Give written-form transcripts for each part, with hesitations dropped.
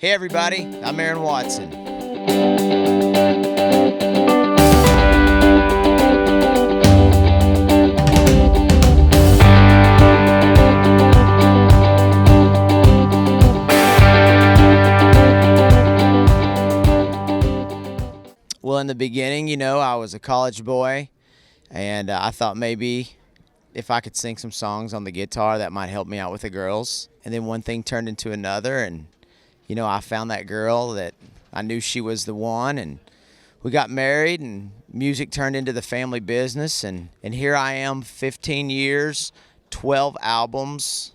Hey everybody, I'm Aaron Watson. Well, in the beginning, I was a college boy, and I thought maybe if I could sing some songs on the guitar, that might help me out with the girls. And then one thing turned into another, and I found that girl that I knew she was the one, and we got married, and music turned into the family business, and here I am 15 years, 12 albums,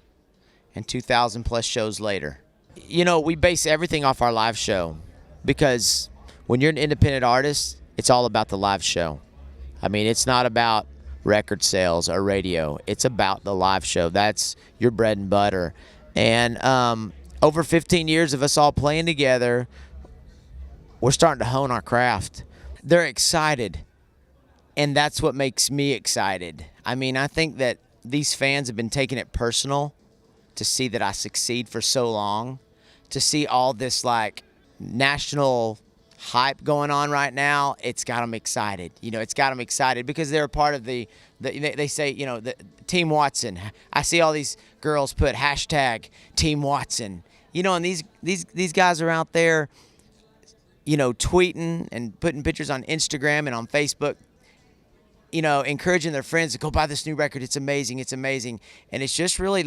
and 2,000 plus shows later. We base everything off our live show, because when you're an independent artist, it's all about the live show. I mean, it's not about record sales or radio. It's about the live show. That's your bread and butter. And over 15 years of us all playing together, we're starting to hone our craft. They're excited, and that's what makes me excited. I mean, I think that these fans have been taking it personal to see that I succeed for so long, to see all this national hype going on right now. It's got them excited. It's got them excited because they're a part of they say, the Team Watson. I see all these girls put hashtag Team Watson. And these guys are out there, tweeting and putting pictures on Instagram and on Facebook, encouraging their friends to go buy this new record. It's amazing. It's amazing. And it's just really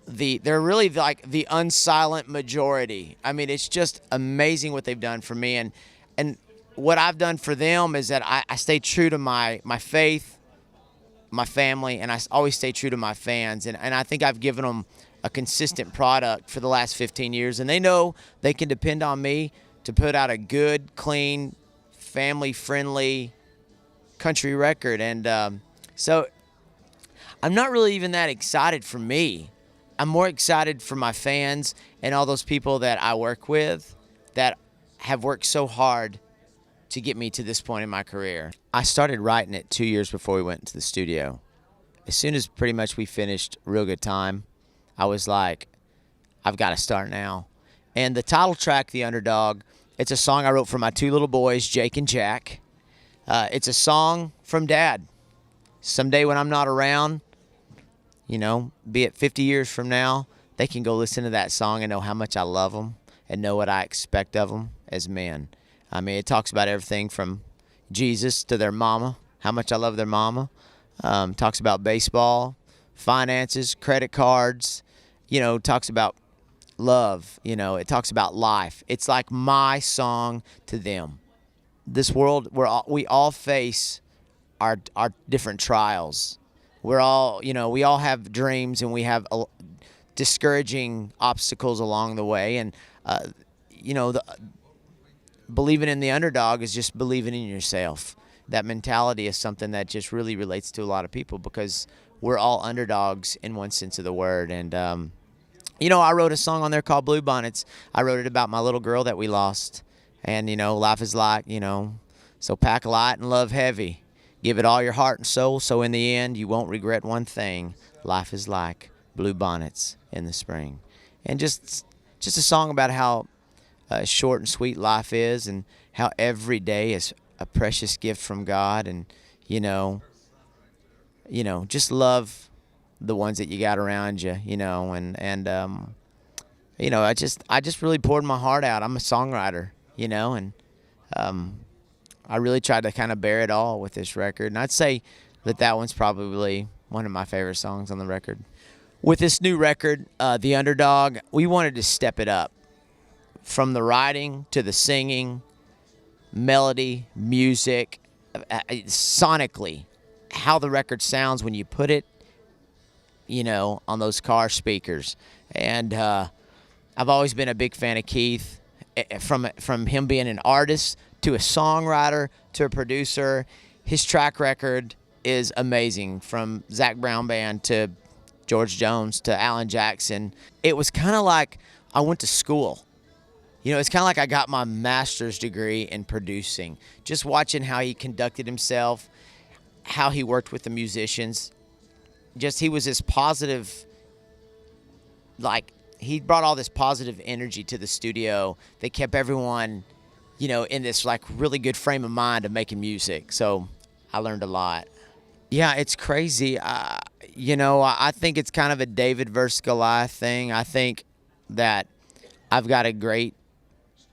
they're really like the unsilent majority. I mean, it's just amazing what they've done for me. And what I've done for them is that I stay true to my faith, my family, and I always stay true to my fans. And I think I've given them a consistent product for the last 15 years. And they know they can depend on me to put out a good, clean, family-friendly country record. And so I'm not really even that excited for me. I'm more excited for my fans and all those people that I work with that have worked so hard to get me to this point in my career. I started writing it 2 years before we went into the studio. As soon as pretty much we finished Real Good Time, I was like, I've got to start now. And the title track, The Underdog, it's a song I wrote for my two little boys, Jake and Jack. It's a song from Dad. Someday when I'm not around, be it 50 years from now, they can go listen to that song and know how much I love them and know what I expect of them as men. I mean, it talks about everything from Jesus to their mama, how much I love their mama. Talks about baseball, finances, credit cards. Talks about love. It talks about life. It's like my song to them. This world, we all face our different trials. We're all, we all have dreams, and we have discouraging obstacles along the way. And, believing in the underdog is just believing in yourself. That mentality is something that just really relates to a lot of people, because we're all underdogs in one sense of the word. And, I wrote a song on there called Blue Bonnets. I wrote it about my little girl that we lost. And, life is like, so pack light and love heavy. Give it all your heart and soul, so in the end you won't regret one thing. Life is like blue bonnets in the spring. And just a song about how short and sweet life is, and how every day is a precious gift from God. And, just love the ones that you got around you, and I just really poured my heart out. I'm a songwriter, and I really tried to kind of bear it all with this record. And I'd say that one's probably one of my favorite songs on the record. With this new record, The Underdog, we wanted to step it up. From the writing to the singing, melody, music, sonically, how the record sounds when you put it, on those car speakers. And I've always been a big fan of Keith, from him being an artist to a songwriter to a producer. His track record is amazing, from Zac Brown Band to George Jones to Alan Jackson. It was kind of like I went to school. It's kind of like I got my master's degree in producing, just watching how he conducted himself, how he worked with the musicians. Just he was this positive, he brought all this positive energy to the studio that kept everyone, in this like really good frame of mind of making music. So I learned a lot. Yeah, it's crazy. I think it's kind of a David versus Goliath thing. I think that I've got a great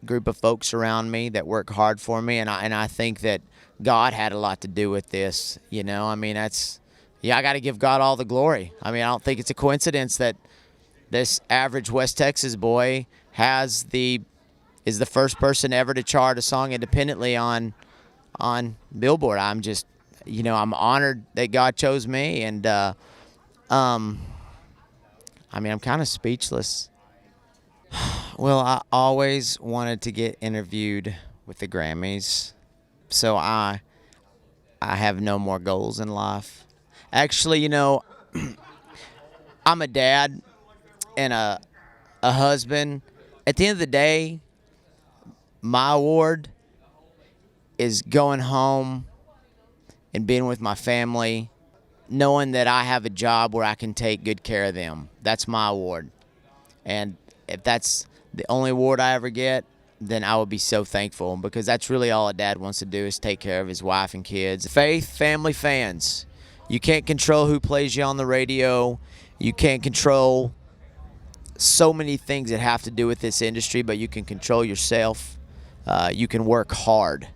group of folks around me that work hard for me, and I think that God had a lot to do with this. I mean, I got to give God all the glory. I mean, I don't think it's a coincidence that this average West Texas boy is the first person ever to chart a song independently on Billboard. I'm just, I'm honored that God chose me, and I mean, I'm kind of speechless. Well, I always wanted to get interviewed with the Grammys, so I have no more goals in life. Actually, I'm a dad and a husband. At the end of the day, my award is going home and being with my family, knowing that I have a job where I can take good care of them. That's my award. And if that's the only award I ever get, then I would be so thankful, because that's really all a dad wants to do, is take care of his wife and kids. Faith, family, fans. You can't control who plays you on the radio. You can't control so many things that have to do with this industry, but you can control yourself. You can work hard.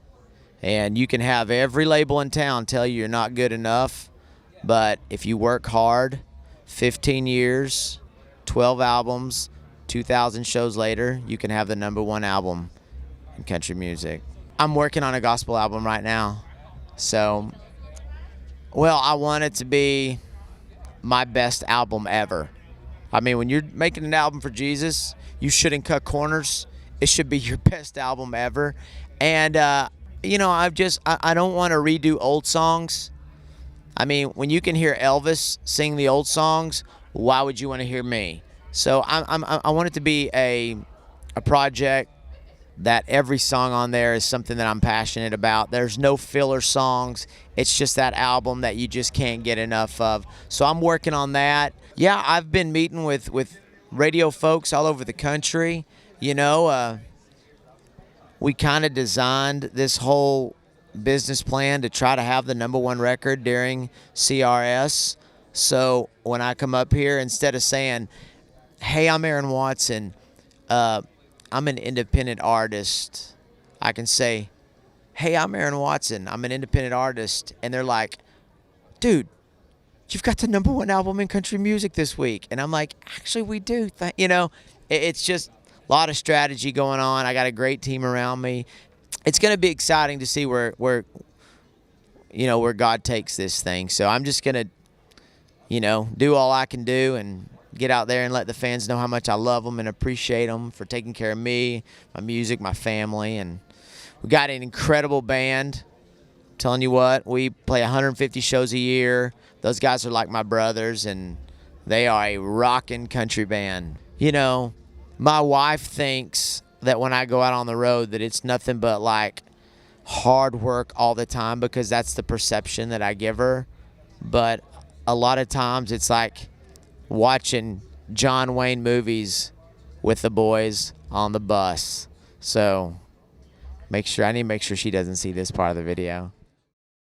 And you can have every label in town tell you you're not good enough, but if you work hard, 15 years, 12 albums, 2,000 shows later, you can have the #1 album in country music. I'm working on a gospel album right now. So, well, I want it to be my best album ever. I mean, when you're making an album for Jesus, you shouldn't cut corners. It should be your best album ever. And, I don't want to redo old songs. I mean, when you can hear Elvis sing the old songs, why would you want to hear me? So I want it to be a project that every song on there is something that I'm passionate about. There's no filler songs. It's just that album that you just can't get enough of. So I'm working on that. Yeah, I've been meeting with radio folks all over the country. We kind of designed this whole business plan to try to have the #1 record during CRS. So when I come up here, instead of saying, "Hey, I'm Aaron Watson, I'm an independent artist," I can say, "Hey, I'm Aaron Watson, I'm an independent artist," and they're like, "Dude, you've got the #1 album in country music this week," and I'm like, "Actually, we do." It's just a lot of strategy going on. I got a great team around me. It's going to be exciting to see where God takes this thing. So I'm just going to, do all I can do and get out there and let the fans know how much I love them and appreciate them for taking care of me, my music, my family. And we got an incredible band. I'm telling you what, we play 150 shows a year. Those guys are like my brothers, and they are a rockin' country band. My wife thinks that when I go out on the road that it's nothing but like hard work all the time, because that's the perception that I give her. But a lot of times it's like watching John Wayne movies with the boys on the bus. So I need to make sure she doesn't see this part of the video.